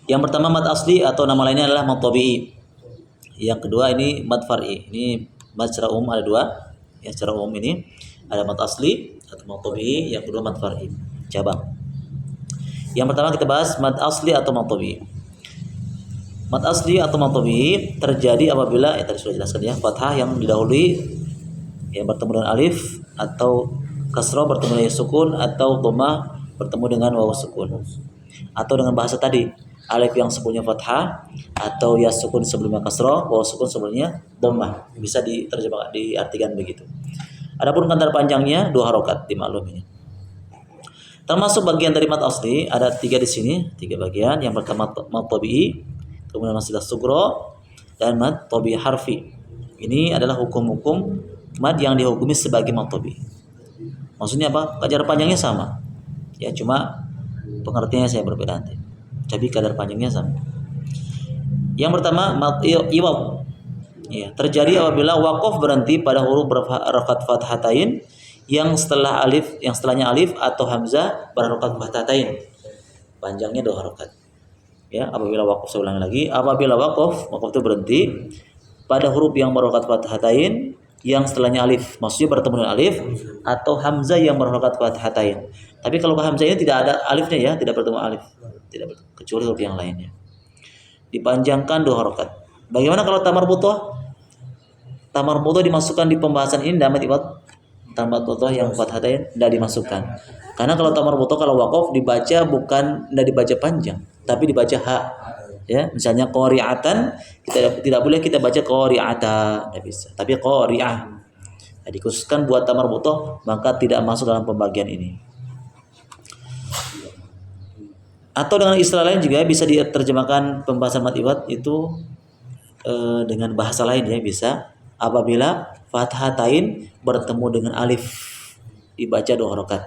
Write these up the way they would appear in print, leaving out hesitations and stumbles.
Yang pertama mad asli atau nama lainnya adalah mad tabi'i. Yang kedua ini mad far'i. Ini mad secara umum ada dua. Yang secara umum ini ada mad asli atau mad tabi'i, yang kedua mad far'i, cabang. Yang pertama kita bahas mad asli atau mad tabi'i. Mad asli atau mad tabi'i terjadi apabila tadi sudah jelaskan ya, fathah yang didahului yang bertemu dengan alif, atau kasrah bertemu dengan sukun, atau dhammah bertemu dengan waw sukun. Atau dengan bahasa tadi, alif yang sebelumnya fathah, atau ya sukun sebelumnya kasrah, waw sukun sebelumnya dhammah. Bisa diterjemahkan, diartikan begitu. Adapun kantar panjangnya 2 harokat, dimaklumi. Termasuk bagian dari mad asli ada 3 di sini, 3 bagian. Yang pertama mad tabi'i, kemudian masilah sugro, dan mad tabi'i harfi. Ini adalah hukum-hukum mad yang dihukumi sebagai mad tabi'i. Maksudnya apa? Kadar panjangnya sama. Ya, cuma pengertiannya saya berbeda nanti. Tapi kadar panjangnya sama. Yang pertama mad iwad. Ya, terjadi apabila waqaf berhenti pada huruf berharokat fathatain yang setelahnya alif atau hamzah berharokat fathatain. Panjangnya 2 harokat. Ya, apabila waqaf, saya ulangi lagi, apabila waqaf itu berhenti pada huruf yang berharokat fathatain yang setelahnya alif, maksudnya bertemu dengan alif, atau hamzah yang berharokat fathatain. Tapi kalau hamzah ini tidak ada alifnya ya, tidak bertemu alif, tidak bertemu, kecuali huruf yang lainnya. Dipanjangkan 2 harokat. Bagaimana kalau tamar butoh? Tamar butoh dimasukkan di pembahasan ini damat iwad. Tamar butoh yang fathatain tidak dimasukkan. Karena kalau tamar butoh, kalau waqaf dibaca bukan, tidak dibaca panjang, tapi dibaca ha. Ya, misalnya qari'atan, kita tidak boleh kita baca qari'ata, tidak bisa. Tapi qari'ah. Nah, dikhususkan buat tamar butoh, maka tidak masuk dalam pembagian ini. Atau dengan istilah lain juga bisa diterjemahkan pembahasan mad iwad itu dengan bahasa lain ya, bisa apabila fathatain bertemu dengan alif dibaca 2 harokat.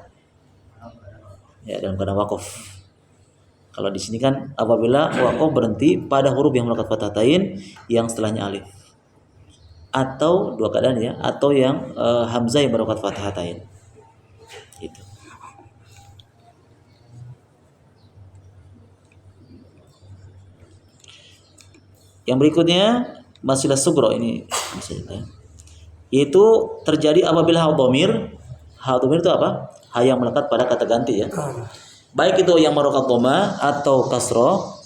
Ya, dalam keadaan waqaf. Kalau di sini kan apabila waqaf berhenti pada huruf yang berharokat fathatain yang setelahnya alif. Atau 2 keadaan ya, atau yang hamzah yang berharokat fathatain. Itu. Yang berikutnya masilah sugro ini maksudnya, yaitu terjadi apabila ha dhamir itu apa? Ha yang melekat pada kata ganti ya. Baik itu yang berharokat dhamma atau kasroh,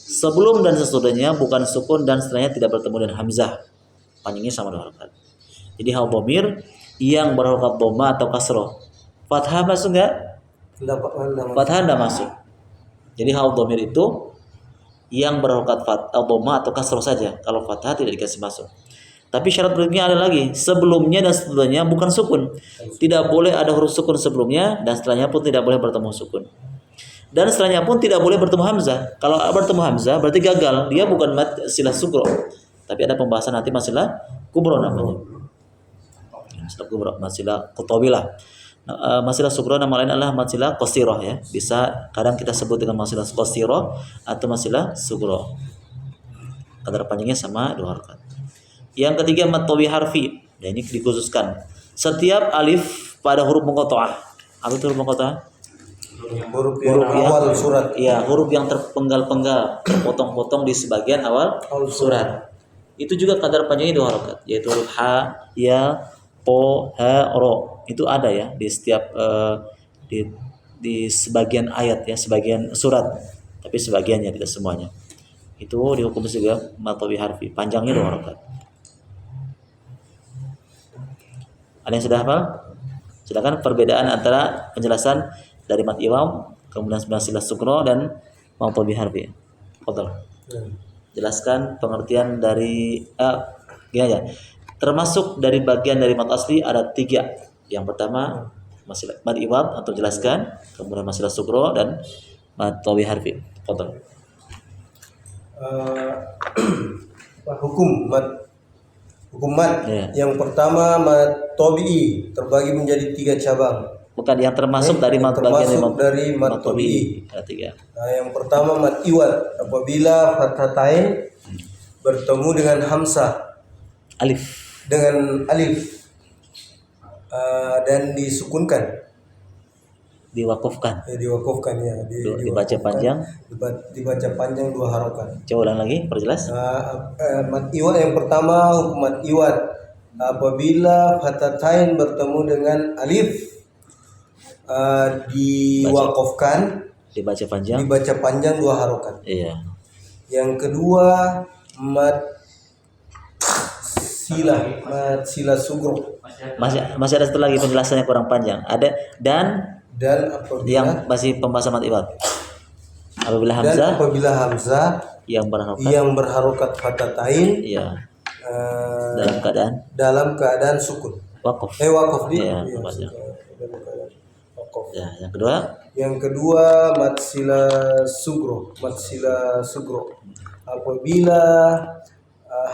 sebelum dan sesudahnya bukan sukun dan setelahnya tidak bertemu dengan hamzah. Panjangnya sama 2 harokat. Jadi ha dhamir yang berharokat dhamma atau kasroh, fathah masuk enggak? Fathah enggak masuk. Jadi ha dhamir itu yang berharokat dhamma atau kasroh saja. Kalau fathah tidak dikasih masuk. Tapi syarat berikutnya ada lagi, sebelumnya dan setelahnya bukan sukun. Tidak boleh ada huruf sukun sebelumnya, dan setelahnya pun tidak boleh bertemu sukun. Dan setelahnya pun tidak boleh bertemu hamzah. Kalau bertemu hamzah berarti gagal, dia bukan masilah sugro. Tapi ada pembahasan nanti masilah kubro namanya. Masilah kubro, masilah qutawilah. Masilah sugro nama lain adalah masilah qasirah ya. Bisa kadang kita sebut dengan masilah qasirah atau masilah sugro. Kadar panjangnya sama 2 harokat. Yang ketiga mad tabi'i harfi. Ya, ini dikhususkan. Setiap alif pada huruf muqatta'ah. Apa itu huruf muqatta'ah? Huruf yang awal surat. Ya, huruf yang terpenggal-penggal, terpotong-potong di sebagian awal surat. Itu juga kadar panjangnya 2 harokat, yaitu huruf ha, ya, po, ha, ro. Itu ada ya di setiap di sebagian ayat ya, sebagian surat. Tapi sebagiannya, tidak semuanya. Itu dihukum juga mad tabi'i harfi, panjangnya 2 harokat. Ada yang sudah hafal? Silakan perbedaan antara penjelasan dari mad iwam, kemudian masilah sugro dan mad tabi'i harfi. Fadhal. Jelaskan pengertian dari gini aja. Termasuk dari bagian dari mad asli ada 3. Yang pertama masilah mad iwam atau jelaskan, kemudian masilah sugro dan mad tabi'i harfi. Fadhal. Hukum mad Ya. Yang pertama mad tabi'i terbagi menjadi 3 cabang. Bukan yang termasuk dari mad bagian dari mad tabi'i. Ada 3. Nah, yang pertama mad iwad apabila fathatain bertemu dengan hamzah dan disukunkan. Diwakufkan. Diwakufkan ya, Dibaca panjang. Dibaca panjang 2 harokat. Coba ulang lagi, perjelas. Mad iwad yang pertama, hukum mad iwad apabila fatatain bertemu dengan alif diwakufkan, Dibaca panjang. dibaca panjang 2 harokat. Iya. Yang kedua mad sila sugro. Masih ada satu lagi penjelasannya kurang panjang. Ada dan Apabila yang masih pembahasan mad iwad. Apabila hamzah yang berharokat fatatain, iya, dalam keadaan sukun. wakuf. Wakuf dia. Iya, Wakuf. Ya, yang kedua mad sila sugro. Apabila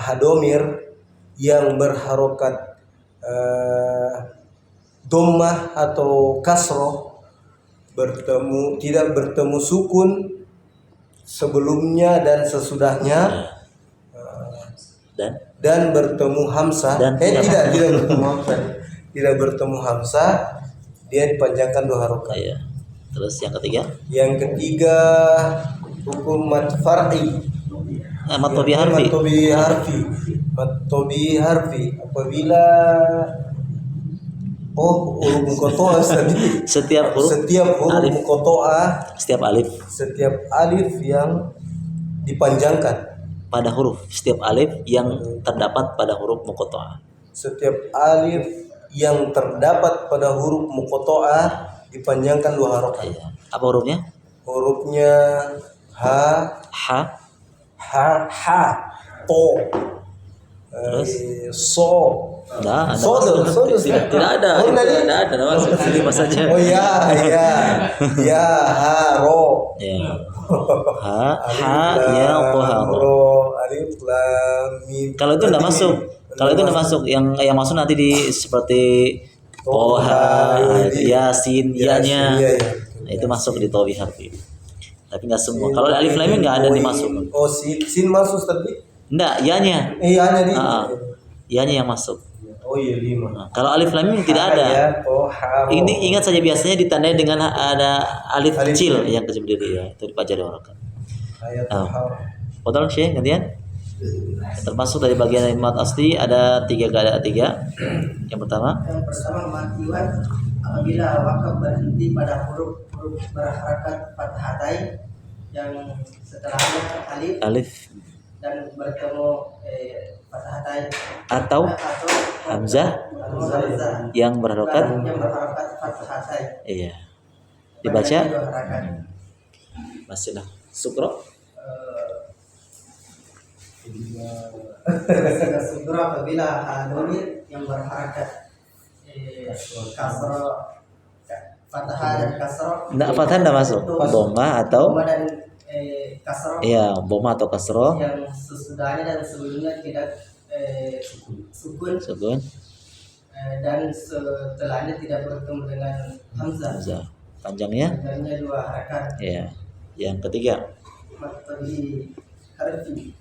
hadomir yang berharokat dhammah atau kasroh tidak bertemu sukun sebelumnya dan sesudahnya, dan bertemu hamzah, tidak bertemu hamzah, dia dipanjangkan 2 harokat. Iya. Terus yang ketiga hukum mad far'i. Mad tobi harfi apabila huruf muqatta'ah tadi. Setiap huruf alif muqatta'ah, setiap alif yang dipanjangkan pada huruf, setiap alif yang terdapat pada huruf muqatta'ah. Setiap alif yang terdapat pada huruf muqatta'ah dipanjangkan 2 harokat. Iya. Apa hurufnya? Hurufnya ha, to, so. Tidak ada. Lima saja. Oh ya, ha, ro. Ya. Ya, ro, alif lam mim. Kalau itu tidak masuk. Yang masuk nanti di seperti Toha, Yasin, Iyanya. Nah, itu masuk di tobi harfi. Tapi nggak semua. Kalau alif lam mim nggak ada dimasuk. Oh, sin masuk tadi? Enggak, Iyanya. Iyanya di. Iyanya yang masuk. Oh iya 5. Nah, kalau alif lam mim tidak ada. Ini ingat saja biasanya ditandai dengan ada alif kecil yang kecil berdiri ya. Itu dibaca 2 harokat. Betul Syekh, gantian. Termasuk dari bagian mad asli ada 3 keadaan 3. Yang pertama mad iwad apabila wakaf berhenti pada huruf berharakat fathatain yang setelahnya alif dan bertemu fathatain atau hamzah yang berharokat fathatain. Iya. Dibaca masih sukro. Sugro apabila domir yang berharakat kasroh, fathah dan kasroh. Enggak, fathah enggak masuk. Dhamma atau kasroh. Iya, dhamma atau kasroh. Yang sesudahnya dan sebelumnya tidak sukun. Dan setelahnya tidak bertemu dengan hamzah. Panjangnya 2 harakat. Iya. Yang ketiga Mad tobi harfi.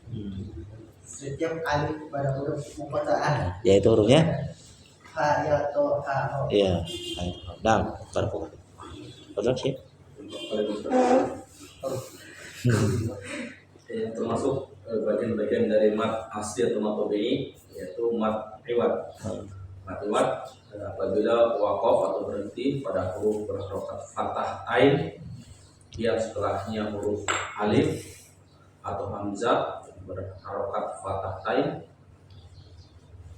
Setiap alif pada huruf muqatta'ah, yaitu hurufnya ha, ya, to, ha, ro. iya. Nah, betul sih. Termasuk bagian-bagian dari mad asli atau mad tabi'i, yaitu mad iwad. Mad iwad apabila waqaf atau berhenti pada huruf berharokat fathah ain yang setelahnya huruf alif atau hamzah berharokat fathah ain,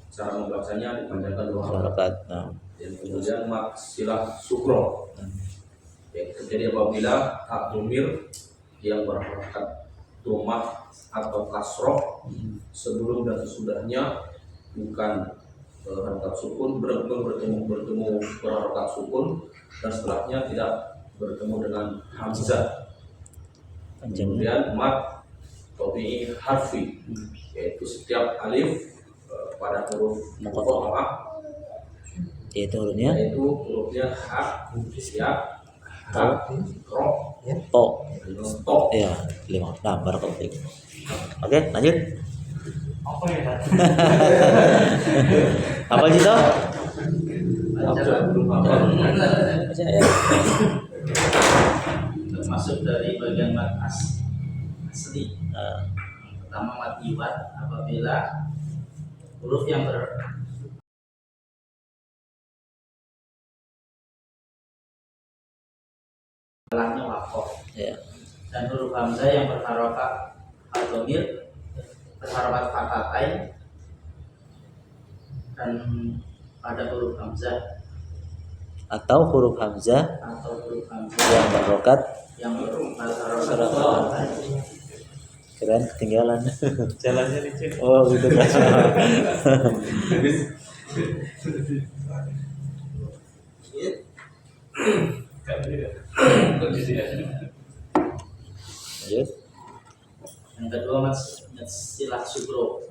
cara membacanya dipanjangkan 2 harokat. Dan kemudian mad sila sugro, jadi apabila hak domir yang berharokat dhammah atau kasroh sebelum dan sesudahnya bukan berharokat sukun, bertemu berharokat sukun, dan setelahnya tidak bertemu dengan hamzah. Kemudian mad tobi'i harfi, yaitu setiap alif pada huruf muqatta'ah, yaitu hurufnya ha, ya, ha, ro, to. Iya, 5. Nah, barakallahu fiik. Oke, lanjut. Apa ya? Apa sih toh? belum apa. Baca ya. termasuk dari bagian mad asli. Pertama mad iwad apabila huruf yang setelahnya wakof, Ya. dan huruf hamzah yang berharokat al-dhamir berharokat fatatain, dan pada huruf hamzah Atau huruf hamzah atau huruf hamzah yang berharokat. yang berharokat fatatain. Keren, ketinggalan. Jalannya licin. Oh gitu kan. Lanjut. Yang kedua silah sugro.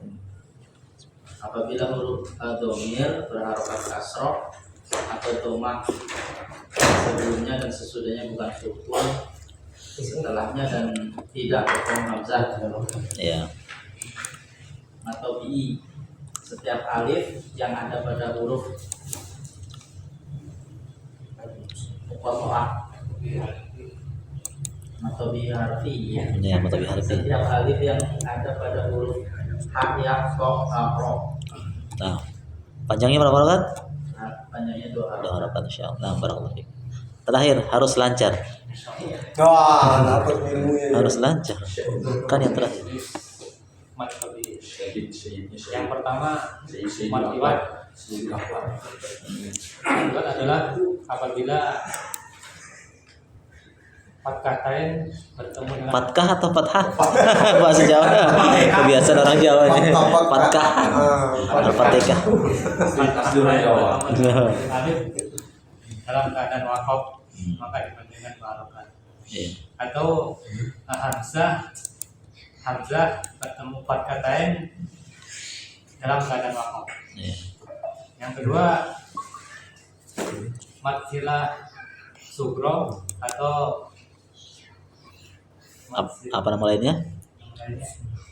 Apabila huruf dhamir berharokat kasroh atau domah sebelumnya dan sesudahnya bukan sukun, setelahnya dan tidak bertemu hamzah, Ya. atau bi, setiap alif yang ada pada huruf muqatta'ah atau bi harfi, ya. Ya, mata harfi. Setiap alif yang ada pada huruf ha, ya, ko, ha, ro. Nah, panjangnya berapa harakat? Nah, panjangnya 2 Dua harakat. harakat insyaallah. Nah, barakallahu fiik. Terakhir harus lancar. Wah, dapat ilmunya. Harus lancar. Kan yang terakhir. Mad tabi'i. Syahid Yang pertama mad iwad. Iwad adalah apabila fatkatain bertemu dengan Fatkah atau fathah? Bahasa Jawa. Kebiasaan orang Jawa ini. Fatkah. Al-Fatihah. alif dalam keadaan wakof, maka dibandingkan harokat. Iya. Atau hamzah bertemu fatkatain dalam keadaan wakof. Iya. Yang kedua mad silah sugro atau Apa nama lainnya?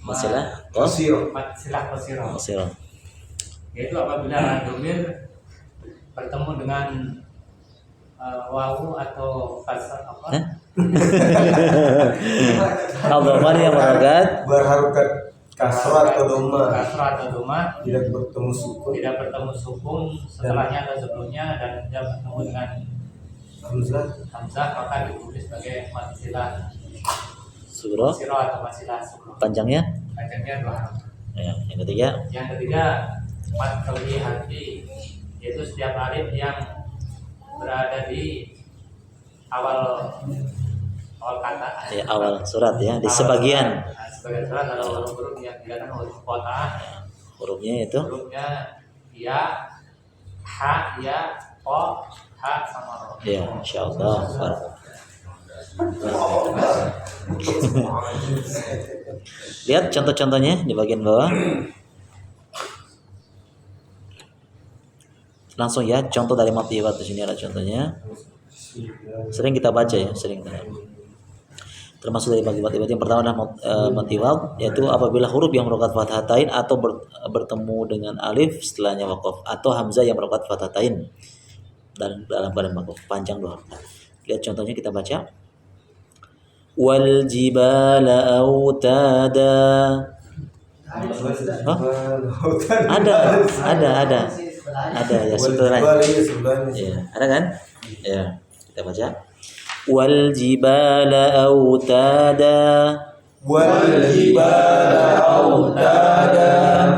Masilah. Oh, Kosir. mad silah kosiro, Masiro. yaitu apabila domir bertemu dengan wawu atau kasar apa? Hah? Al-dhamir yang berharokat. Berharokat kasrah atau doma. Kasrah atau doma, Tidak bertemu sukun. tidak bertemu sukun setelahnya atau sebelumnya, dan tidak bertemu dengan Hamzah. hamzah, maka ditulis sebagai mad silah Sugro. kosiro atau mad silah sugro. Panjangnya. Panjangnya 2 harakat. Ya, yang ketiga. Yang ketiga mad tabi'i harfi, yaitu setiap alif yang berada di awal kata, Ya, awal surat ya, di sebagian sebagian surat atau huruf yang dikatakan huruf kota, hurufnya itu. hurufnya ya, ha, ya, ko, ha, sama ro. Ya, insyaallah. Lihat contoh-contohnya di bagian bawah. Langsung ya, contoh dari mad iwad di sini ada contohnya. Sering kita baca ya, sering. Termasuk dari bagi mad iwad yang pertama adalah mad iwad, yaitu apabila huruf yang berharokat fathatain atau bertemu dengan alif setelahnya waqaf, atau hamzah yang berharokat fathatain dan dalam keadaan waqaf, panjang 2 harakat. Lihat contohnya, kita baca. Wal jibala autada. Hah? Ada ya, sebetulnya. Ya, ada kan? Ya, kita baca. Wal jibala autada. Wal jibala autada.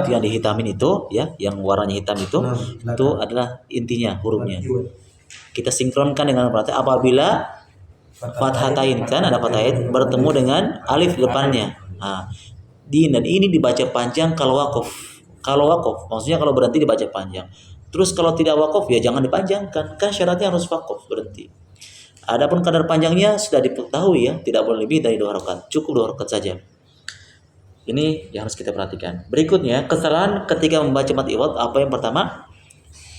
Itu yang dihitamin itu ya, yang warnanya hitam itu adalah intinya hurufnya. Kita sinkronkan dengan berarti apabila fathatain, kan ada fathatain bertemu dengan alif di depannya. Nah, dan ini dibaca panjang kalau wakaf. Kalau wakaf maksudnya kalau berhenti dibaca panjang. Terus kalau tidak wakaf ya jangan dipanjangkan. Kan syaratnya harus wakaf, berhenti. Adapun kadar panjangnya sudah diketahui ya, tidak boleh lebih dari 2 harakat. Cukup 2 harakat saja. Ini yang harus kita perhatikan. Berikutnya, kesalahan ketika membaca mad iwad, apa yang pertama?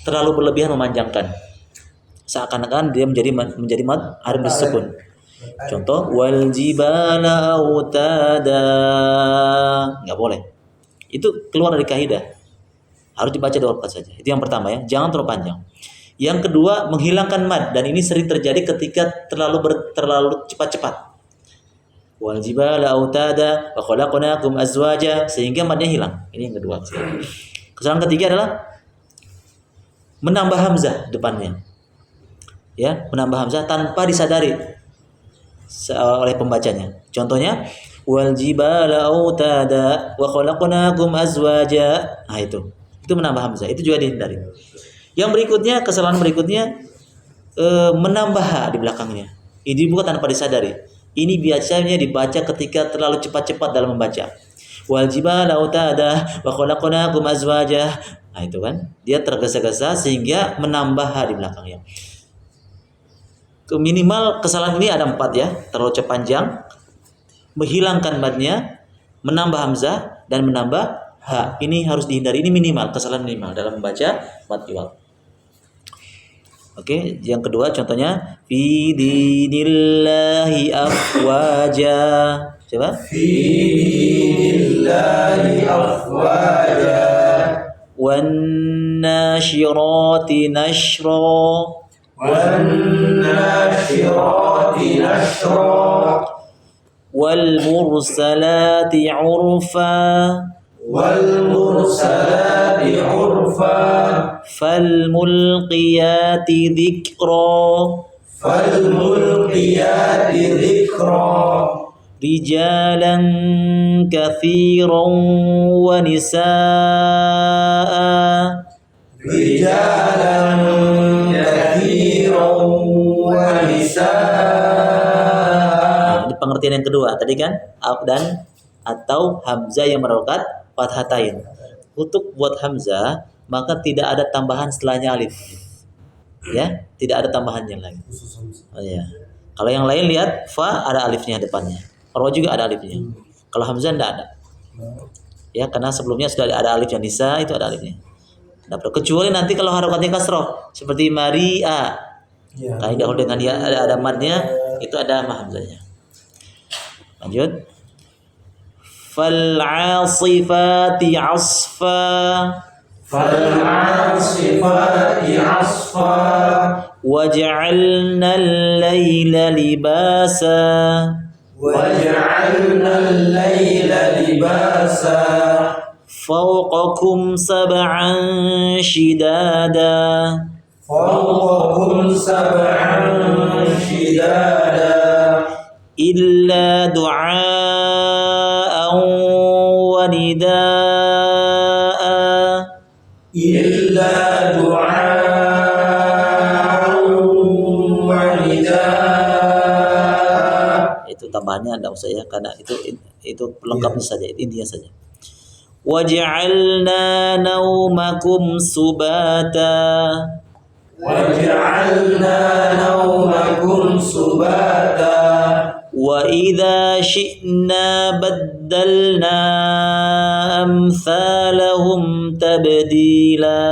Terlalu berlebihan memanjangkan. Seakan-akan dia menjadi mad harf disukun. Contoh, wal jibala autada. Enggak boleh. Itu keluar dari kaidah. Harus dibaca 2 harakat saja. Itu yang pertama ya, jangan terlalu panjang. Yang kedua, menghilangkan mad, dan ini sering terjadi ketika terlalu cepat-cepat. Wal jibala autada wa khalaqnakum azwaja, sehingga madnya hilang. Ini yang kedua. Kesalahan ketiga adalah menambah hamzah depannya. Ya, menambah hamzah tanpa disadari oleh pembacanya. Contohnya, wal jibala autada wa khalaqnakum azwaja. Nah, itu menambah hamzah. Itu juga dihindari. Yang berikutnya, kesalahan berikutnya menambah ha di belakangnya. Ini bukan tanpa disadari. Ini biasanya dibaca ketika terlalu cepat-cepat dalam membaca. Wal jibala autada wa khalaqnakum azwaja. Nah, itu kan. Dia tergesa-gesa sehingga menambah ha di belakangnya. Minimal kesalahan ini ada 4 ya. Terlalu panjang, menghilangkan madnya, menambah hamzah, dan menambah ha. Ini harus dihindari. Ini minimal, kesalahan minimal dalam membaca mad iwad. Oke, yang kedua contohnya fi dinillahi afwaja. Coba. Fi dinillahi afwaja. Wan nasyirati nashra. Wan nasyirati nashra. Wal mursalati urfa. Wal mursalati urfa. فالملقيات ذكرا فالملقيات ذكرا رجالا كثيرا ونساء رجالا كثيرا ونساء. Ini pengertian yang kedua tadi kan, dan atau hamzah yang merokat fathatain. Untuk buat hamzah maka tidak ada tambahan setelahnya alif. Ya, tidak ada tambahannya lagi. Oh ya. Kalau yang lain lihat fa ada alifnya depannya. Ra juga ada alifnya. Kalau hamzah tidak ada. Ya, karena sebelumnya sudah ada alifnya. Nisa itu ada alifnya. Nah, kecuali nanti kalau harokatnya kasroh seperti Maria. Ya. Kalau dengan dia ada madnya itu ada hamzahnya. Lanjut. Fal 'asifati 'asfa. فالعاصفات عصفا وجعلنا الليل لباسا وجعلنا الليل لباسا فوقكم سبعا شدادا فوقكم سبعا شدادا إلا دعاء ونداء إلا دعاء ونداء. Itu tambahannya tidak usah ya, karena itu pelengkapnya saja, itu intinya saja. Waj'alna naumakum subata. وجعلنا نومكم سباتا وإذا شئنا بدلنا أمثالهم تبديلا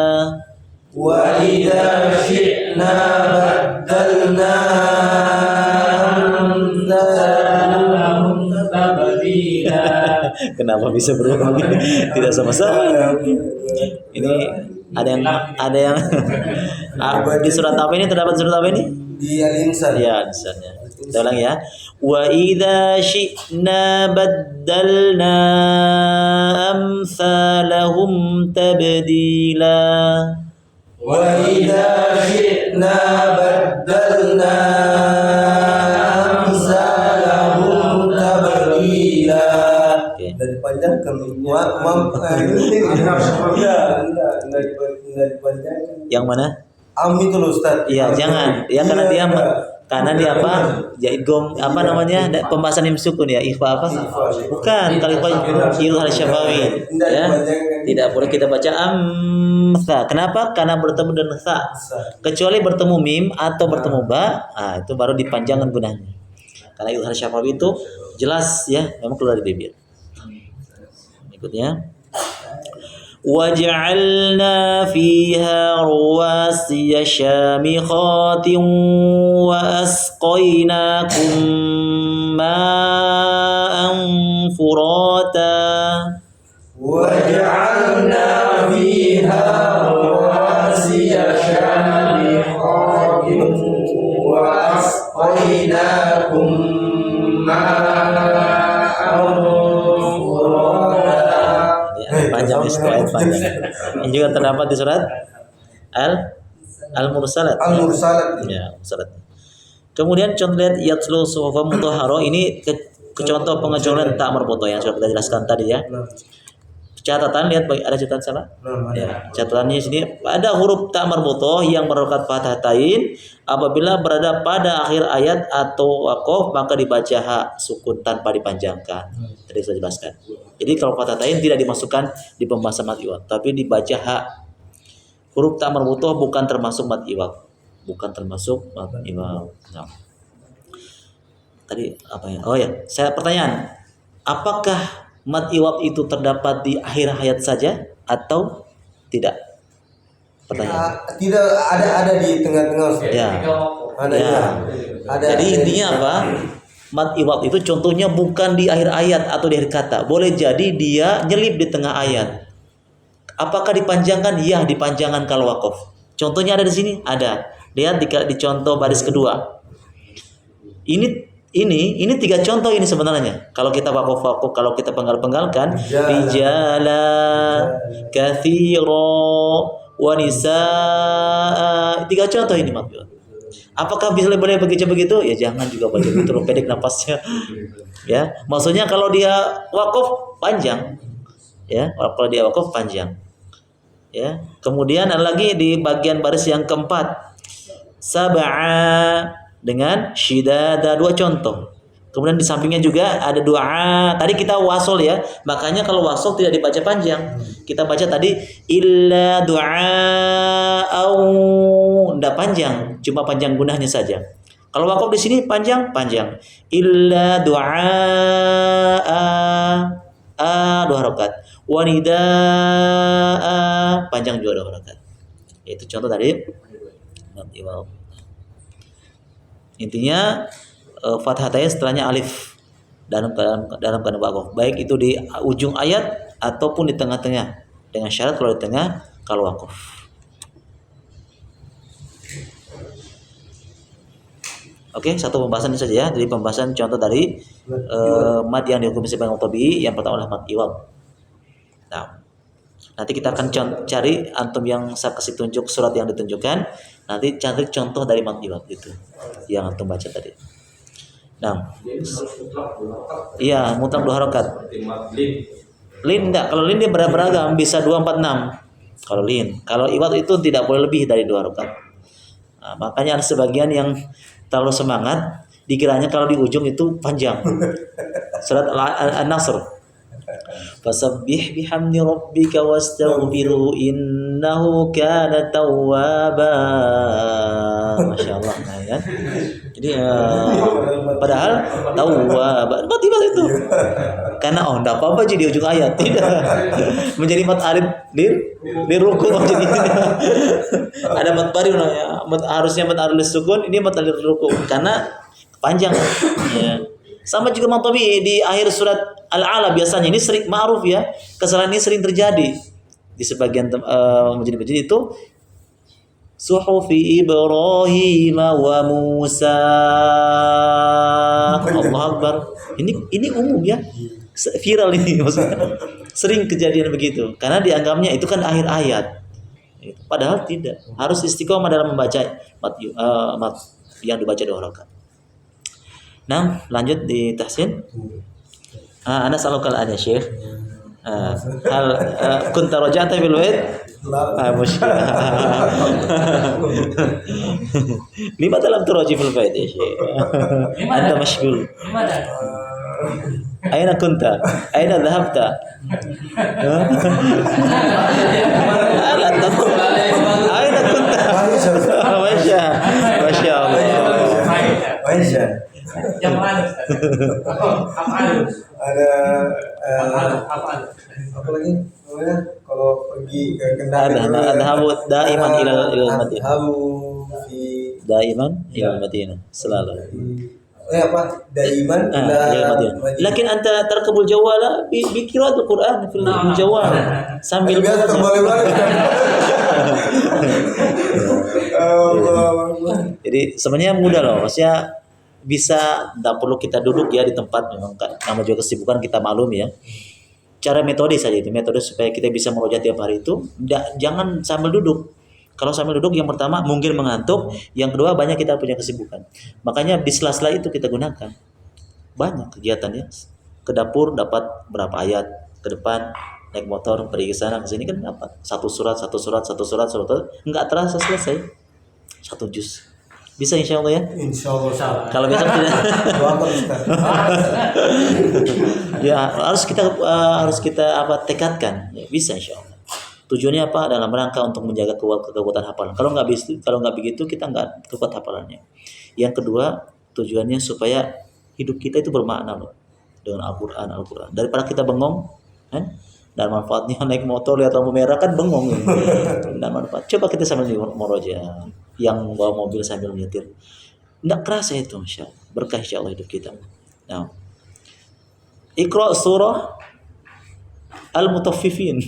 وإذا شئنا بدلنا أمثالهم تبديلا. Kenapa bisa berubah? Tidak sama-sama. Ini ada yang di surat apa ini, terdapat surat apa ini? Di Al-Insan. Ya, misalnya. Kita ulang ya. Wa idza syi'na baddalna amsalahum tabdila. Wa idza syi'na baddalna amsalahum tabdila. Dari panjang ke Yang mana? Am itu loh Ustaz. Iya, jangan. Ya karena dia apa? Ya idgham apa namanya? Pembahasan im sukun ya. Ikhfa apa? Bukan, kalau ilhal syafawi. Ya. Tidak boleh kita baca amsa. Kenapa? Karena bertemu dengan sa. Kecuali bertemu mim atau bertemu ba, itu baru dipanjangkan gunanya. Karena ilhal syafawi itu jelas ya, memang keluar dari bibir. Berikutnya. وَجَعَلْنَا فِيهَا رَوَاسِيَ شَامِخَاتٍ وَأَسْقَيْنَاكُم مَّاءً فُرَاتًا وَجَعَلْنَا فِيهَا رَوَاسِيَ شَامِخَاتٍ Ini panjang di surat panjang. Ini juga terdapat di surat Al-Mursalat. Al-Mursalat. Ya, Mursalat. Kemudian contoh lihat yatlu suhufan mutahharo, ini ke contoh pengecualian tak marbuto yang sudah kita jelaskan tadi ya. Catatan, lihat ada catatan salah? Ya, catatannya sini ada huruf ta marbutoh yang berharokat fathatain apabila berada pada akhir ayat atau waqaf maka dibaca ha sukun tanpa dipanjangkan. Tadi saya jelaskan. Jadi kalau fathatain tidak dimasukkan di pembahasan mad iwad, tapi dibaca ha. Huruf ta marbutoh bukan termasuk mad iwad. Bukan termasuk mad iwad. Nah. Tadi apa ya? Oh ya, saya pertanyaan. Apakah mad iwad itu terdapat di akhir ayat saja atau tidak? Pertanyaan. Tidak, ada di tengah-tengah Ustaz. Ya. Ada Ya. ya. Ada. Jadi intinya apa? Mad iwad itu contohnya bukan di akhir ayat atau di akhir kata. Boleh jadi dia nyelip di tengah ayat. Apakah dipanjangkan? Ya, dipanjangkan kalau waqaf. Contohnya ada di sini? Ada. Lihat di contoh baris kedua. Ini tiga contoh ini sebenarnya. Kalau kita waqaf, kalau kita penggal-penggalkan rijala katsira wa nisaa, tiga contoh ini maksudnya. Apakah bisa boleh begitu? Ya jangan juga baca terlalu pendek napasnya. Ya, maksudnya kalau dia waqaf panjang. Ya, kalau dia waqaf panjang. Ya. Kemudian ada lagi di bagian baris yang keempat. Sab'a dengan syidada, dua contoh. Kemudian di sampingnya juga ada doa. Tadi kita wasol ya. Makanya kalau wasol tidak dibaca panjang. Kita baca tadi illa du'a'au, enggak panjang, cuma panjang gunahnya saja. Kalau waqaf di sini panjang. Illa du'a dua harakat. Wa nidaa panjang juga dua harakat. Itu contoh tadi. Intinya fathatain setelahnya alif dalam keadaan waqaf, baik itu di ujung ayat ataupun di tengah-tengah, dengan syarat kalau di tengah kalau waqaf. Oke, satu pembahasan ini saja ya. Jadi pembahasan contoh dari mad yang dihukum sebagai tabi'i. Yang pertama adalah mad iwad. Nah, nanti kita akan cari antum yang saya kasih tunjuk surat yang ditunjukkan. Nanti cari contoh dari mad iwad itu yang antum baca tadi. Nah, iya mutlak dua harakat. Lin enggak, kalau lin dia beragam, bisa 2, 4, 6. Kalau lin, kalau iwad itu tidak boleh lebih dari 2 harakat. Nah, makanya ada sebagian yang terlalu semangat, dikiranya kalau di ujung itu panjang. Surat An-Nasr. Fasabbih bihamdi rabbika wastaghfirhu innahu kana tawwaba. Masyaallah kan. Jadi padahal tawwaba tiba-tiba itu. Karena enggak apa-apa jadi ujung ayat, tidak. Menjadi mat alif di ruku jadi. Ada mat baru ya. Harusnya mat alif sukun, ini mat alif ruku karena panjang. Ya. Sama juga mat tabi'i di akhir surat Al-A'la biasanya ini sering ma'ruf ya. Kesalahan ini sering terjadi di sebagian majid-majid itu suhufi Ibrahim wa Musa. Allah Akbar. Ini umum ya. Viral ini maksudnya. Sering kejadian begitu karena dianggapnya itu kan akhir ayat. Padahal tidak. Harus istiqomah dalam membaca mat yang dibaca 2 rakaat. Nah, lanjut di tahsin. Ana salukal an ya Syekh. Hal kunta raja'ta bil wa'id? Mushkil. Lima dalam turaji fil faid ya Syekh. Anta mashghul. Aina kunta? Aina dhahabta? Aina kunta? Masya Allah. Yang mana? Ada apa lagi namanya kalau pergi ke Kendari adhabu daiman ilal Madinah. Daiman ilal Madinah selalu. Apa? Daiman ilal Madinah. Lakin anta tarkabul jawala bi qiraatul Quran fil jawal sambil biasa terbalik-balik. Jadi sebenarnya mudah loh, maksudnya bisa, tidak perlu kita duduk ya di tempat, memang nama juga kesibukan kita maklum ya. Cara metode saja itu, metode supaya kita bisa meroja tiap hari itu, jangan sambil duduk. Kalau sambil duduk, yang pertama mungkin mengantuk, yang kedua banyak kita punya kesibukan. Makanya di sela-sela itu kita gunakan. Banyak kegiatannya. Ke dapur dapat berapa ayat, ke depan naik motor pergi ke sana ke sini kan dapat satu surat, enggak terasa selesai. Satu juz. Bisa insya Allah ya. Insya Allah. Kalau besok tidak. Doakan Ustaz. Ya harus kita tekadkan. Ya, bisa insya Allah. Tujuannya apa? Dalam rangka untuk menjaga kekuatan hafalan. Kalau nggak begitu kita nggak kuat hafalannya. Yang kedua tujuannya supaya hidup kita itu bermakna loh dengan Al-Quran. Daripada kita bengong, kan? Dan manfaatnya naik motor lihat lampu merah kan bengong. Dan manfaat. Coba kita sambil meroja, yang bawa mobil sambil nyetir. Nggak kerasa itu, insya Allah. Berkah insya Allah hidup kita. Nah, Iqra surah Al-Mutaffifin.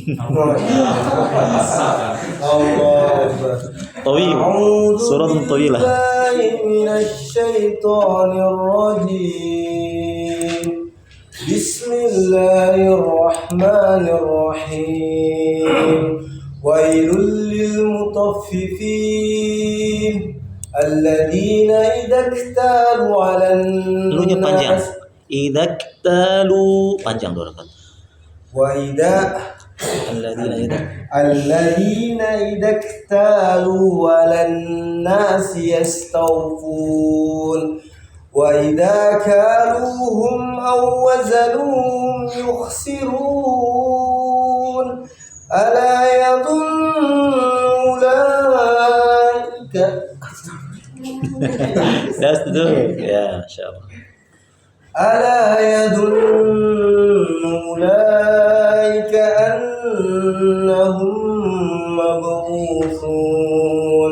Tawil. Surah tawilah. Bismillahirrahmanirrahim. Wailul lil mutaffifin alladzina idza iktalu 'alan Lunya panjang. Idza iktalu panjang 2 rakaat. wa idza alladzina idza iktalu 'alan nasi yastawfun wa idza kaluhum aw wazanuhum yukhsirun ala yadhunnu ulaika. That's the ya, insyaallah. ألا يظن أولئك أنهم مبعوثون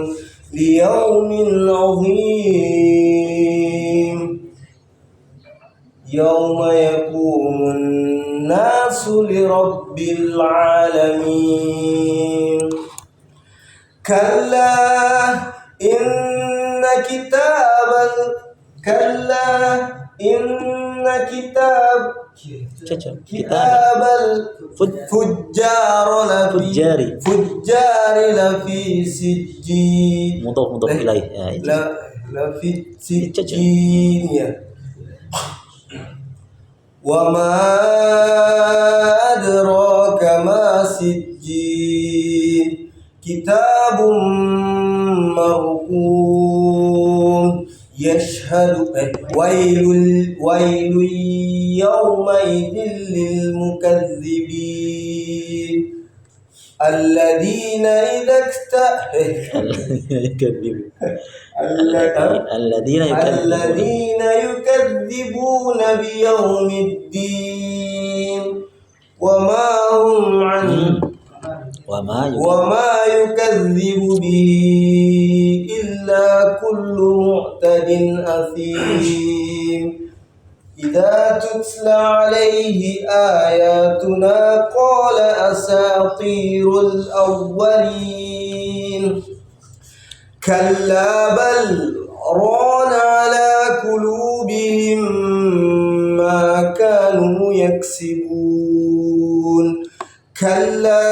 ليوم عظيم يوم يقوم الناس لرب العالمين كلا إن كتاب كتاب الفجار لفي سجين مضاف إليه لفي سجين وما أدراك ما سجين كتاب مرقوم يشهد ويل يومئذ للمكذبين الذين إذا الذين يكذبون بيوم الدين وما هم عنه وما يكذب به إلا كل معتد أثيم إذا تتلى عليه آياتنا قال أساطير الأولين كلا بل ران على قلوبهم ما كانوا يكسبون كلا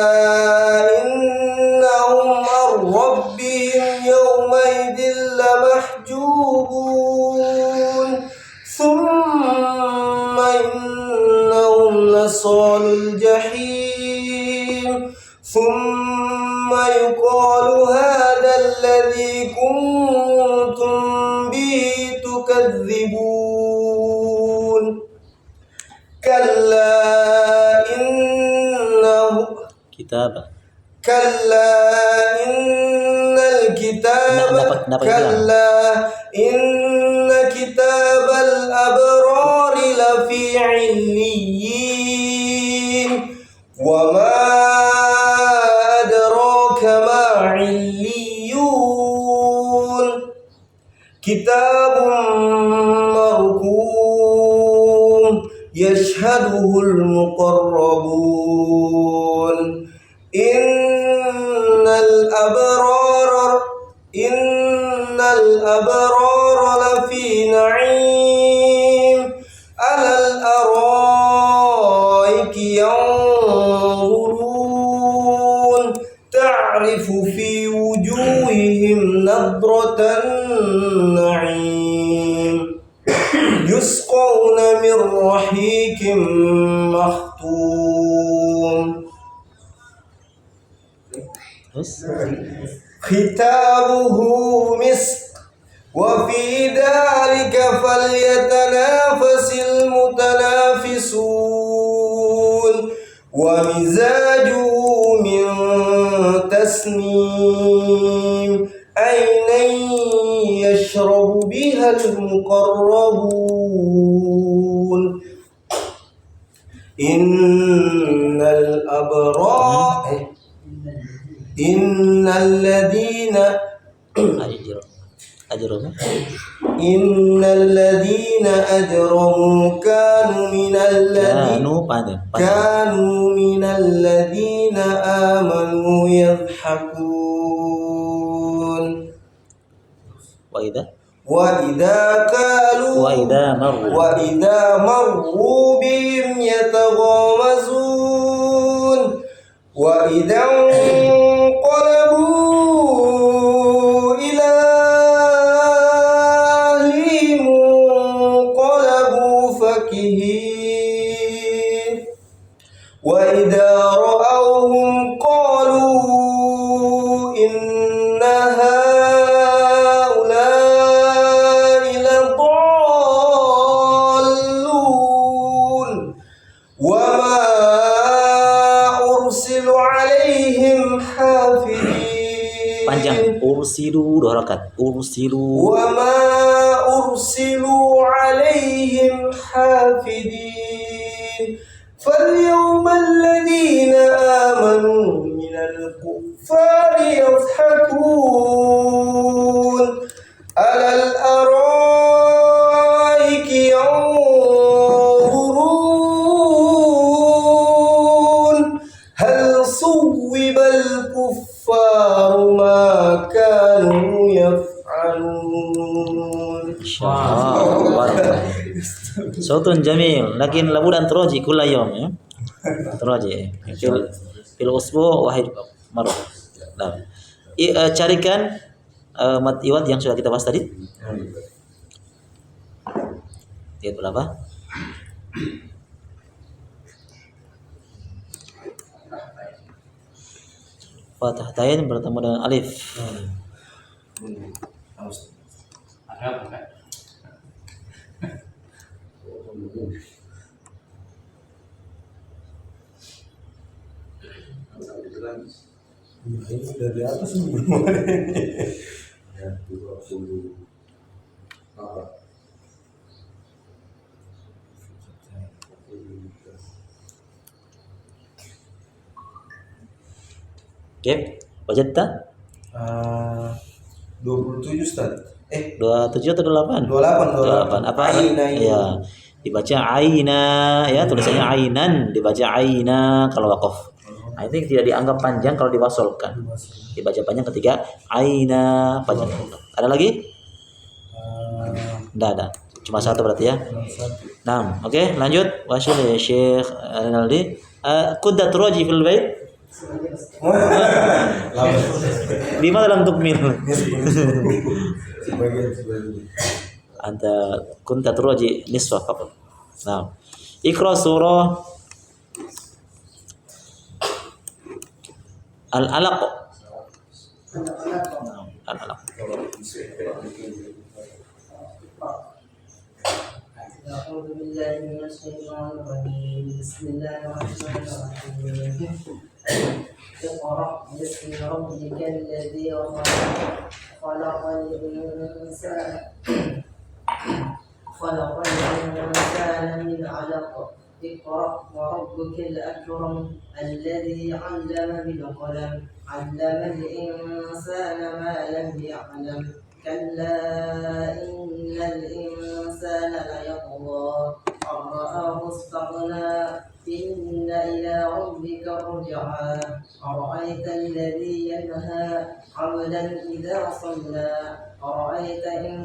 إنهم عن ربهم يومئذ لمحجوبون ثم إنهم لصالوا الجحيم ثم يقال هذا الذي كنتم به تكذبون كلا كلا إن الكتاب كلا إن كتاب الأبرار لفي عليين وما أدراك ما عليون كتاب مرقوم يشهده المقربون إن الأبرار لفي نعيم الأرائك ينظرون تعرف في وجوههم نضرة النعيم يسقون من رحيق مختوم Terus? ختامه مسك وفي ذلك فليتنافس المتنافسون ومزاجه من تسنيم عينا يشرب بها المقربون إن الأبرار إن الذين Ajrum. إن الذين أجرموا كانوا من الذين كانوا من الذين آمنوا يضحكون وإذا مروا بهم يتغامزون وإذا انقلبوا إلى أهلهم انقلبوا فكهين وإذا رأوهم قالوا إن هؤلاء لضالون وما أرسلوا عليهم حافظين Panjang. Ursilu 2 rakaat. Ursilu. وما أرسلوا عليهم حافظين فاليوم الذين آمنوا من الكفار يضحكون على الأرائك ينظرون هل صوب الكفار ما كانوا يفعلون Sautun jamil, lakin labudan turaji kulla yawm ya. Turaji. Fil usbu wahid marah. Nah. Carikan mat iwad yang sudah kita bahas tadi. Ayat berapa? Fathah tain bertemu dengan alif. Ada bukan? Dari atas Oke, wajadta? 27 Ustaz. 27 atau 28? 28. Apa? Aina. Ya. Dibaca aina ya, tulisannya ainan, dibaca aina kalau waqaf. Nah, ini tidak dianggap panjang kalau diwasolkan. Dibaca panjang ketika aina panjang. Ada lagi? Tidak ada. Cuma satu berarti ya. Nah, oke, lanjut. Wasil ya Syekh Rinaldi. Kunta turaji fil bait? Di mana dalam tukmil? Anta kunta turaji nisfa faqat. Nah, Iqra surah Al-Alaq. Al-Alaq. أعوذ بالله من الشيطان الرجيم بسم الله الرحمن الرحيم اقرأ باسم ربك الذي خلق الإنسان من علق اقرأ وربك الأكرم الذي علم بالقلم علم الإنسان ما لم يعلم كلا إن الإنسان ليطغى أن رآه استغنى إن إلى ربك الرجعى أرأيت الذي ينهى عبدا إذا صلى أرأيت إن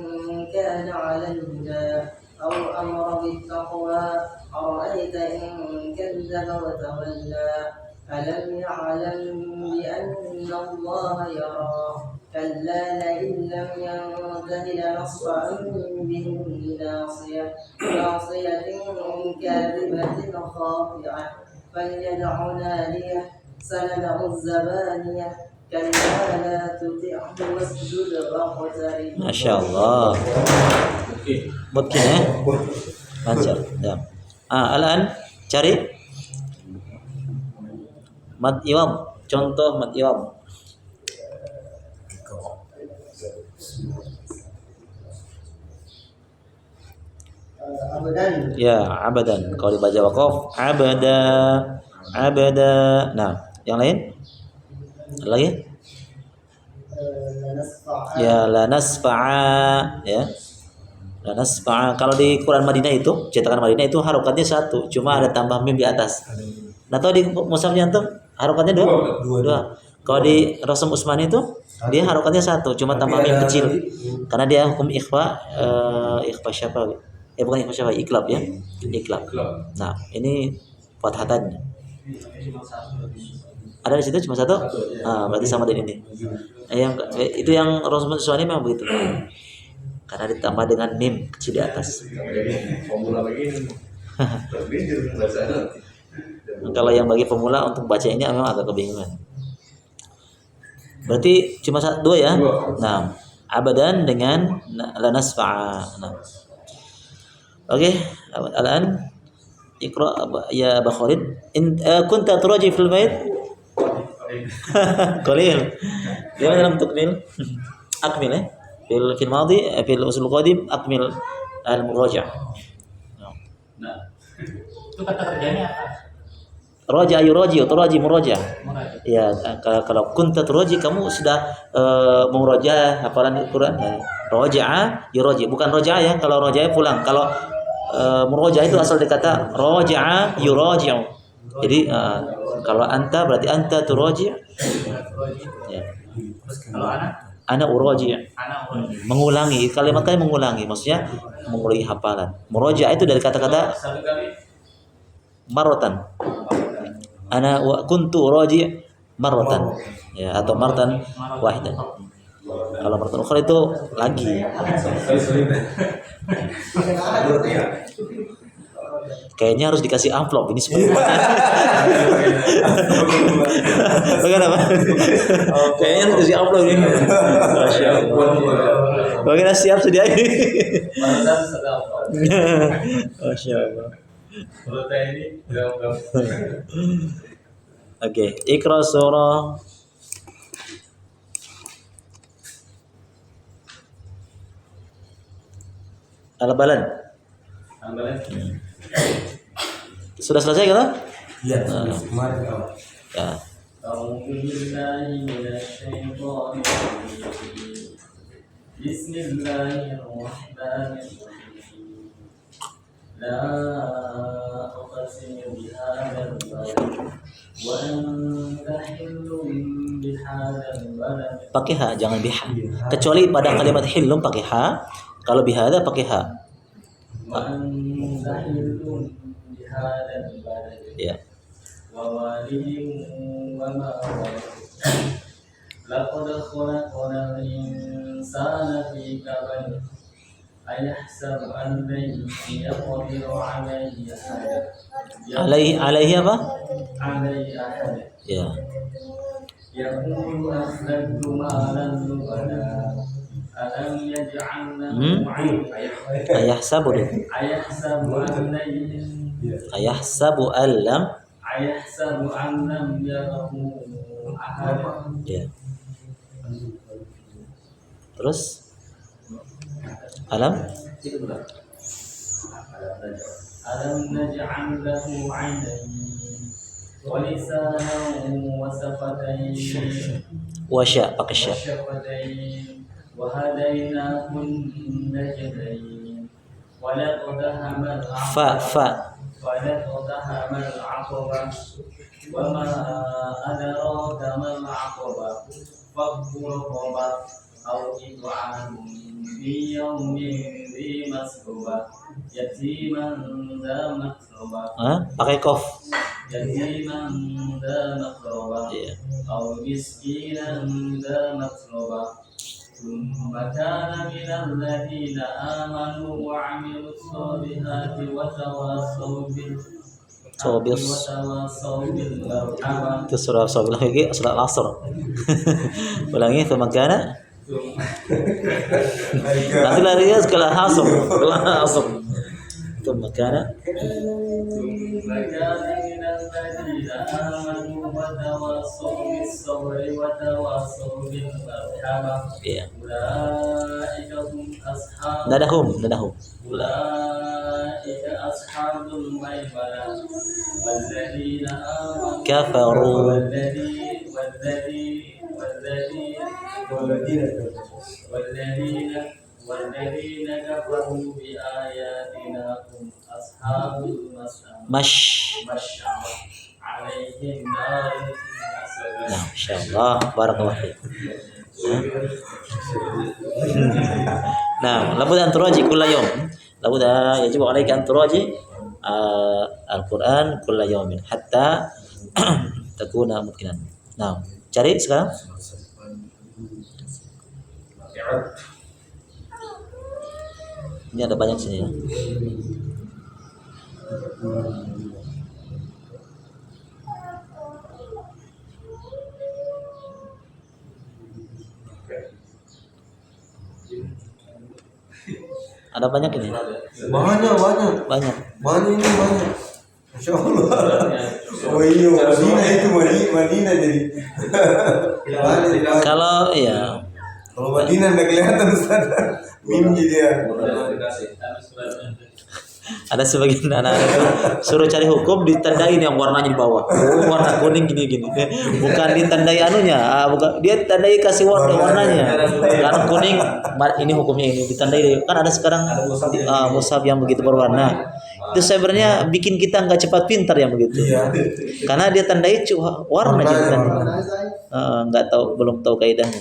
كان على الهدى أو أمر بالتقوى أرأيت إن كذب وتولى ألم يعلم بأن الله يرى كلا لئن لم ينته لنصفعا بالناصية كاذبة خاطئة فليدع ناديه سندع الزبانية كلا لا تطعه واسجد واقترب. Masya Allah. Mungkin ya. Lancar. Ya. Al-an cari mad iwam. Contoh mad iwam. أبدا Ya, abadan. Kalau dibaca waqaf, abada, abada. Nah, yang lain? Ada lagi? لنصفعا Ya, la nasfa'a, ya. La nasfa'a. Kalau di Quran Madinah itu, cetakan Madinah itu harokatnya satu, cuma ada tambah mim di atas. Nah, tahu di mushafnya antum harokatnya dua? Dua. Kalau di Rasm Utsmani itu dia harokatnya satu, cuma tambah mim kecil. Karena dia hukum ikhfa, ikhfa syafawi. Bukan ikhfa syafawi, iklab ya. Iklab. Nah, ini fathatannya. Ada di situ cuma satu? Berarti sama dengan ini. Itu yang Rasm Utsmani memang begitu. Karena ditambah dengan mim kecil di atas. Formula begini. Kalau yang bagi pemula untuk baca ini memang agak kebingungan. Berarti cuma dua ya. Nah, abadan dengan la nasfa'a. Nah. Oke, al-an iqra ya Aba Khalid. Kunta turaji fil bait? Qalil. Dia dalam tukmil. Akmil ya. Fil madhi fil usul qadim akmil al-muraja'. Nah, itu kata kerjanya apa? Raja yuraji, turaji muraja. Muraja. Ya, kalau kunta turaji kamu sudah muraja hafalan Al-Qur'an ya. Raja'a yuraji, bukan raja'a ya. Kalau raja'a pulang. Kalau muraja itu asal dari kata raja'a yuraji'u. Jadi kalau anta berarti anta turaji. Ya. Terus kalau Ana uraji. anak Mengulangi, kalimat-kalimat mengulangi, maksudnya mengulangi hafalan. Muraja itu dari kata-kata satu kali marratan. Ana wa kuntu uraji marratan. Ya, atau marratan wahidan. Kalau marratan ukhra itu lagi. Kayaknya harus dikasih amplop ini seperti bagaimana? Kayaknya harus dikasih amplop ini. Masya Allah. Bagaimana siap sedia ini? mantan sedang Masya Allah. menurut saya ini enggak Oke, Iqra surah Al-Balad. tambahan Sudah selesai kan? Iya, kemarin kawan. Ya. أعوذ بالله من الشيطان الرجيم بسم الله الرحمن الرحيم لا أقسم بهذا البلد وأنت حل بهذا البلد Pakai ha, jangan biha. Kecuali pada kalimat hillum pakai ha. Kalau bihada pakai ha. وأنت حل بهذا البلد Ya. ووالد وما ولد لقد خلقنا الإنسان في كبد أيحسب أن لن يقدر عليه أحد Alaihi apa? عليه أحد Ya. يقول أخلقت مالا لبدا ألم يجعل له عينين Ayahsabu. أيحسب أن لن Ayahsabu allam. أيحسب أن لم يره أحد Ya. Terus alam ألم نجعل له عينين ولسانا وشفتين wasya pakai sya. وشفتين وهديناه النجدين ولقدهم Fa. ولقدهم العقبة وما أدراك ما العقبة فك رقبة أو إطعام في يوم ذي مسغبة يتيما ذا مقربة Pakai kof. يتيما ذا مقربة Iya. أو مسكينا ذا متربة ثم كان من الذين آمنوا وعملوا الصالحات وتواصوا بالحق وتواصوا بالمرحمة. Itu surah lagi surah Al-Asr. Ulangi femakana. Nanti larinya setelah Asr. Setelah Asr. Femakana. ثم كان من الذين آمنوا وتواصوا بالصبر وتواصوا بالمرحمة. Iya. أولئك هم أصحاب Nadahum. أولئك أصحاب الميمنة والذين آمنوا Kafaru. والذين كفروا بآياتنا هم أصحاب المشأمة Mash. عليهم نار Nah, insyaallah barakallahu fiik. Nah, labud an turaji kulla yawm. Labud yajibu alaika an turaji al-Qur'an kulla yawmin hatta takuna mutqinan. Nah, cari sekarang. Ini ada banyak sini ya. Ada banyak ini. Banyak. Banyak. Ini banyak. Masya Allah. Oh iya, Madinah itu Madinah jadi. Kalau ya Kalau Madinah nggak kelihatan Ustaz. Mimpi dia. ada sebagian anak-anak itu suruh cari hukum ditandain yang warnanya di bawah. Oh, warna kuning gini. Bukan ditandai anunya, bukan dia tandai kasih warnanya. Karena kuning ini hukumnya ini ditandai. Kan ada sekarang mushaf yang begitu berwarna. Itu sebenarnya bikin kita nggak cepat pintar yang begitu. Karena dia tandai warna gitu. Nggak tahu, belum tahu kaidahnya.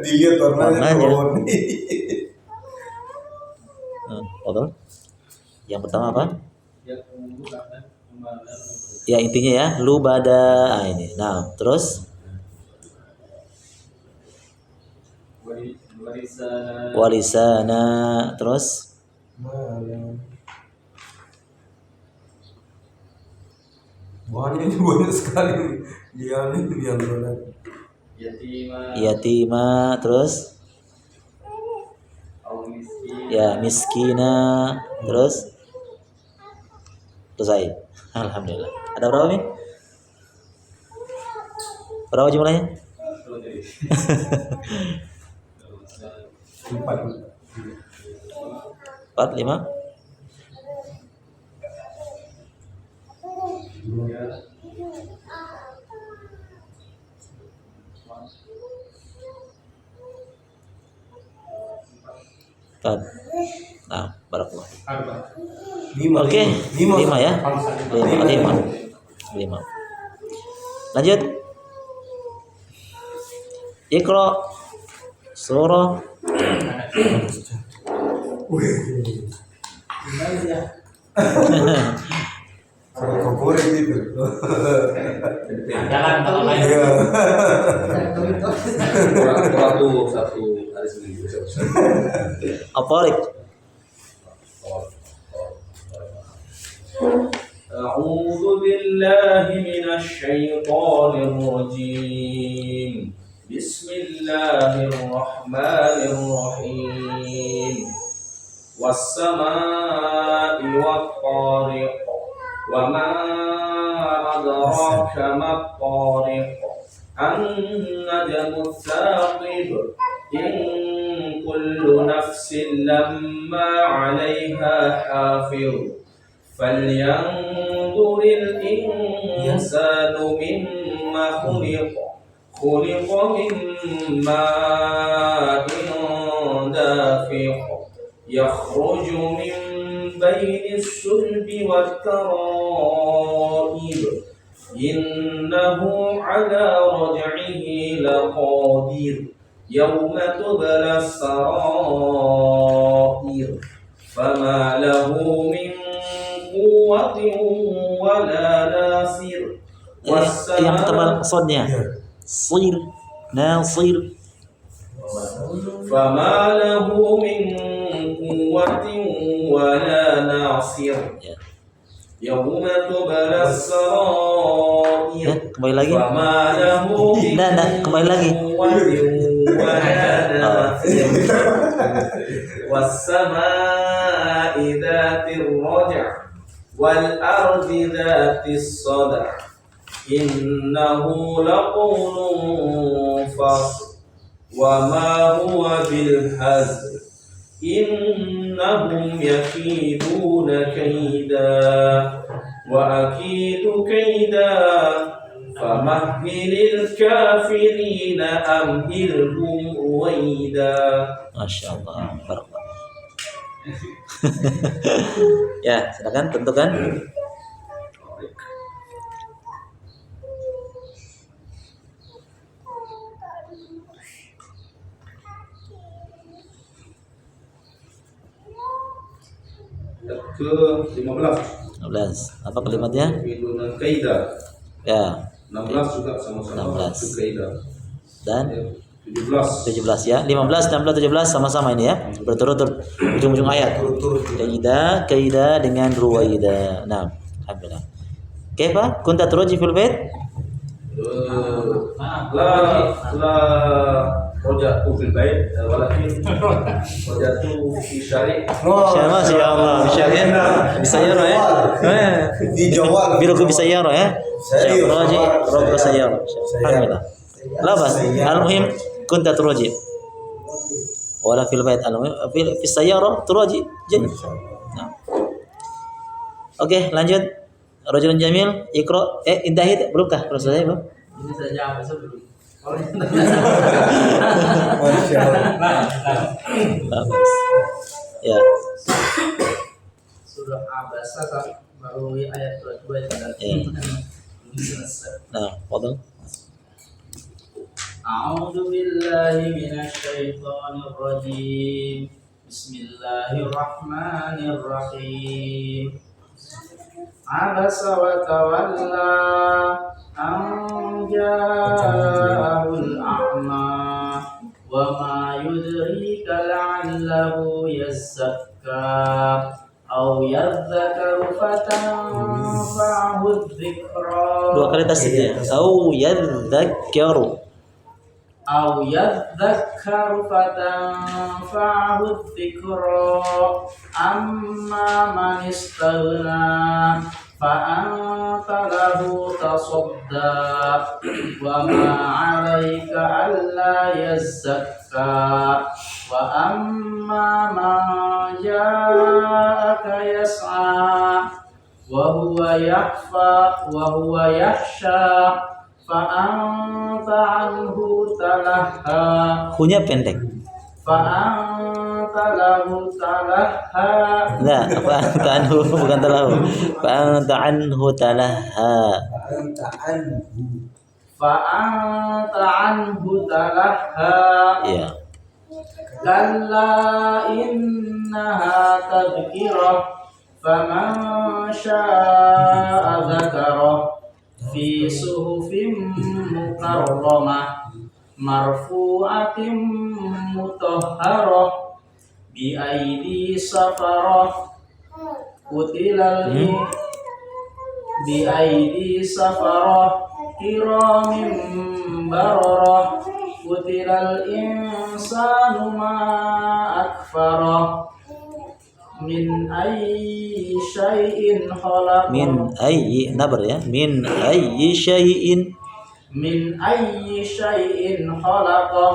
Dilihat warnanya. Betul. Yang pertama apa? Ya intinya ya, lubada ini. Nah, terus walisana, terus Ini banyak sekali. Dia ini yang benar. yatima, terus ya miskina, terus selesai. Alhamdulillah. Ada berapa nih? Berapa jumlahnya? 4, 5. Nah, barakallah. Oke, 5 ya. 5. Lanjut. Iqra surah Favorit itu. Jalan kalau main. Waktu satu hari seminggu. Afarik. أعوذ بالله من الشيطان الرجيم بسم الله الرحمن الرحيم والسماء والطارق وما أدراك ما الطارق النجم الثاقب إن كل نفس لما عليها حافظ فلينظر الإنسان مما خلق من ماء دافق يخرج من بين الصلب والترائب إنه على رجعه لقادر yauma tubla sarair fama lahu min quwwatin wala nasir Yang tebal sodnya. Sir, nasir. fama lahu min quwwatin wala nasir Ya. yauma tubla sarair Ya, kembali lagi. fama lahu min Nah, kembali lagi. quwwatin wala nasir was-samaa'i dhatir raja' wal ardi dhatis sada' innahu laqawlun fasl wa ma huwa bil hazl innahum yakiduna kaida wa akidu kaida famahhilil kafirina amhilhum ruwaida. Masya Allah. Barakallah. Ya, silakan tentukan. Ke 15 15. Apa kalimatnya? yakiduna kaida. Ya, 16 juga sama-sama 16. kaida. dan 17 17 ya. 15, 16, 17 sama-sama ini ya. Berturut-turut ujung-ujung ayat. Kaida dengan ruwaida. Nah, alhamdulillah. Kaifa kunta turaji fil bait? la rojatu fil bait walakin rojatu fi syari'. Masya Allah, bisa ya ya. Di Jawa. Biruku bisa ya ya. Turaji, rogo saya. Alhamdulillah. La bas. Al-muhim kunta turaji. Wala fil bait al-muhim fi sayyara turaji. Jadi. Nah. Oke, lanjut. Rajulun jamil, Iqra. Intahit belumkah? Belum selesai belum? Ini saja apa sebelum? Masya Allah. Bagus. Ya. Surah Abasa baru ayat 22 Ya. Nah, fadal. A'udzu billahi minasy syaithanir rajim. Bismillahirrahmanirrahim. Abasa wa tawalla an ja'ahul a'ma wa ma yudrika la'allahu yazzakka aw yadhakkaru fatanfa'ahu dzikra. Dua kali tasdidnya. Au yadzakkaru. أو يذكر فتنفعه الذكرى أما من استغنى فأنت له تصدى وما عليك ألا يزكى وأما من جاءك يسعى وهو يخشى فأنت عنه تلهى Hunya pendek. فأنت له تلهى Enggak, fa'anta anhu bukan talahu. Fa'anta anhu talaha. Anta anhu. فأنت عنه تلهى Iya. كلا إنها تذكرة فمن شاء ذكره في صحف مكرمة مرفوعة مطهرة بأيدي سفرة بأيدي سفرة كرام بررة قتل الإنسان ما أكفره من أي شيء خلقه Min ayyi nabar ya. Min ayyi syai'in. من أي شيء خلقه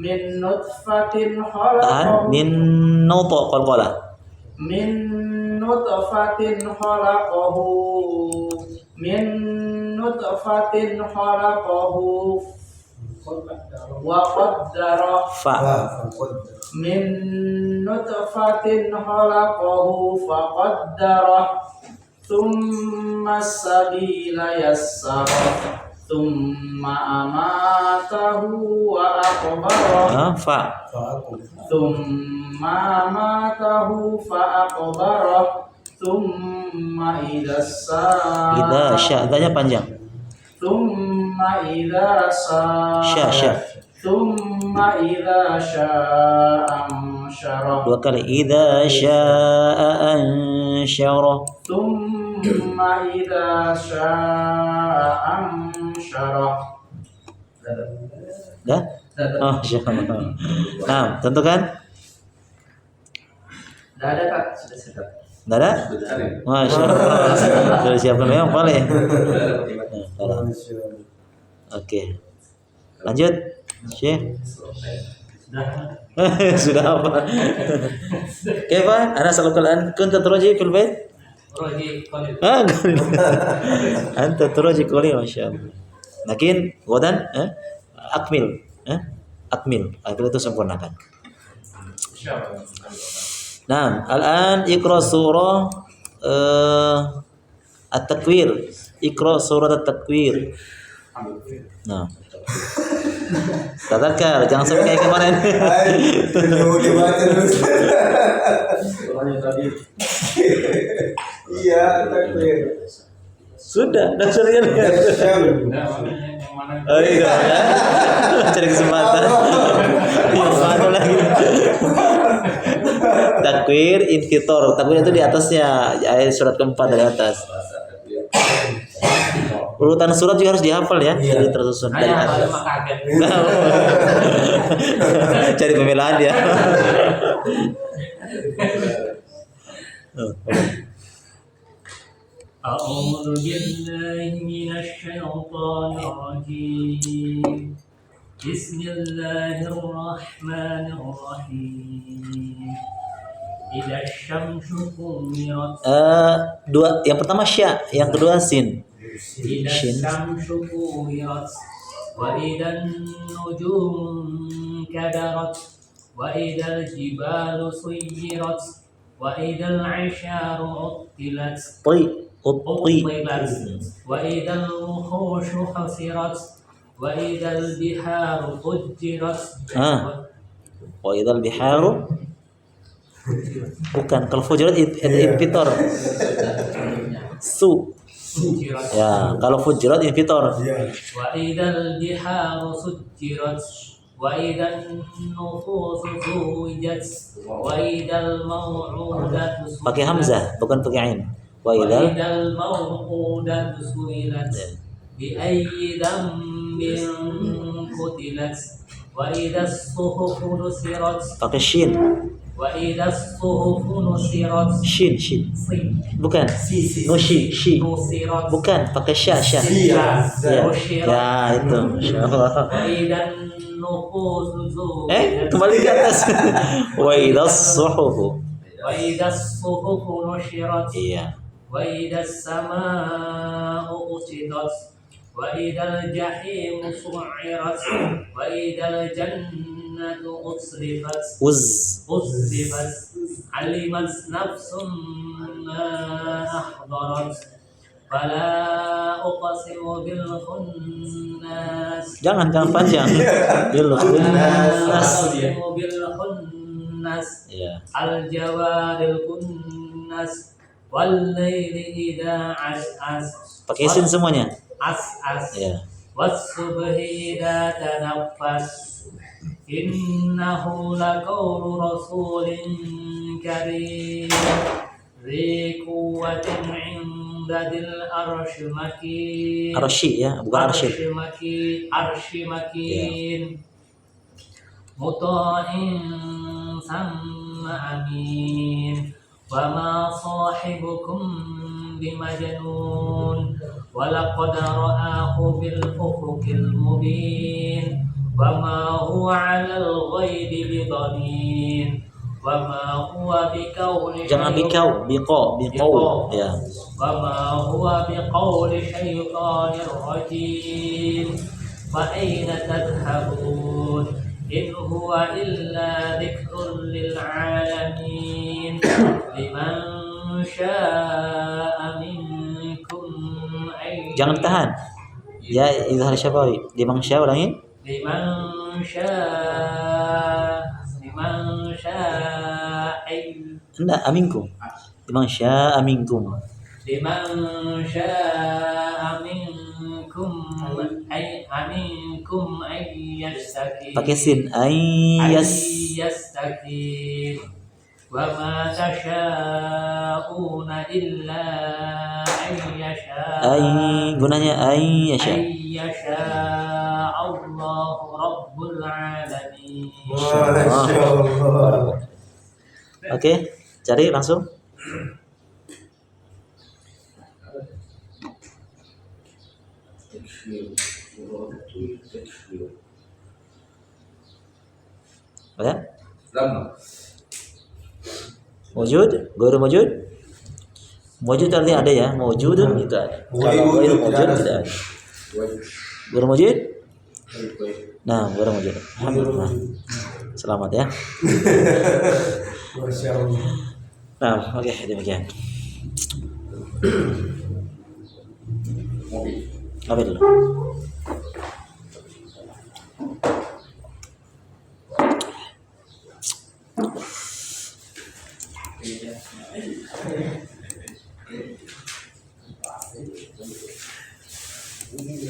من نطفة Tahan. خلقه Min nuto qalqala. من نطفة خلقه من نطفة خلقه وقدر Fa. من نطفة خلقه فقدره ثم السبيل يسره Thumma amatahu wa aqbara. Fa. Fa'akum. Thumma amatahu fa aqbara. Thumma idza Idza sya, idanya panjang. Thumma idza Sya. Thumma idza sya'a ansyara. Dua kali. Idza syaa ansyara. Thumma idza sya'a ansyara. Dah? Oh, insyaallah. Nah, tentukan? Dah ada Kak, sudah. Enggak ada? Masya Allah. Sudah siapkan memang boleh. Oke. Lanjut. Syekh. Sudah apa? Kaifa? Ana salukal an kunta turaji fil bait? Roji qalil. Anta turaji qali masyaallah. Lakin godan akmil. Akmil. Akmil itu sempurnakan. Nah, al-an ikra surah at-takwir. Ikra surah at-takwir. Nah. Tadakar, jangan sampai kayak kemarin. Iya, takbir. Sudah, dasarnya lihat. Oh iya, ya. Cari kesempatan. Iya, mana lagi? Takwir, infitor. Takwir itu di atasnya, ayat surat keempat dari atas. Urutan surat juga harus dihafal ya, jadi tersusun dari atas. Cari pembelaan dia. أعوذ بالله من الشيطان الرجيم بسم الله الرحمن الرحيم إذا الشمس كورت Dua, yang pertama sya, yang kedua sin. إذا Shin. الشمس كورت وإذا النجوم انكدرت وإذا الجبال سيرت وإذا العشار عطلت Uti. وإذا الوحوش حصرت وإذا البحار فجرت Wa idzal biharu. Bukan, kalau fujurat infitor. سجرت Ya, kalau fujurat infitor. وإذا البحار سجرت وإذا النفوس زوجت وإذا الموعودة Pakai hamzah, bukan pakai ain. Wa idzal وإذا الموءودة سئلت بأي ذنب قتلت وإذا الصحف نشرت pakai shin. وإذا الصحف نشرت Shin. Bukan. No shi. نشرت Bukan, pakai sya. Ya, ya itu. Insyaallah. وإذا النفوس زوجت Kembali ke atas. Wa idzas suhuf. وإذا الصحف نشرت Iya. وإذا السماء كشطت وإذا الجحيم سعرت وإذا الجنة أزلفت علمت نفس ما أحضرت فلا أقسم بالخناس Jangan panjang. Bil فلا khunnas. أقسم بالخناس Iya. الجوار الكنس والليل إذا عسعس Pakai sin semuanya. عسعس Iya. والصبح إذا تنفس إنه لقول رسول كريم ذي قوة عند ذي العرش مكين Arsy ya, bukan arsyid. عرش مكين مطاع ثم أمين وما صاحبكم بمجنون ولقد رآه بالأفق المبين وما هو على الغيب بضنين وما هو بقول Jangan biqau. Ya. وما هو بقول شيطان رجيم فأين تذهبون إن هو إلا ذكر للعالمين لمن شاء منكم أن Jangan tahan. Ya, izhar syafawi. Liman syaa ulangi. liman syaa Enggak, aminkum. Liman syaa aminkum. liman syaa minkum aminkum ayyastaqim Pakai sin. Ayas. ayyastaqim wa ma tasyauna illa ayyasha Gunanya yasha. ayyasha Allahu rabbul alamin. Masya Allah. Oke, cari langsung. Ya? Lama. Wujud, ghairu wujud. Wujud artinya ada ya, wujudun itu ada. Kalau ghairu wujud tidak ada. Ghairu wujud? Nah, ghairu wujud. Alhamdulillah. Selamat ya. Masya Allah. Nah, oke, demikian. Apa dulu? Iya.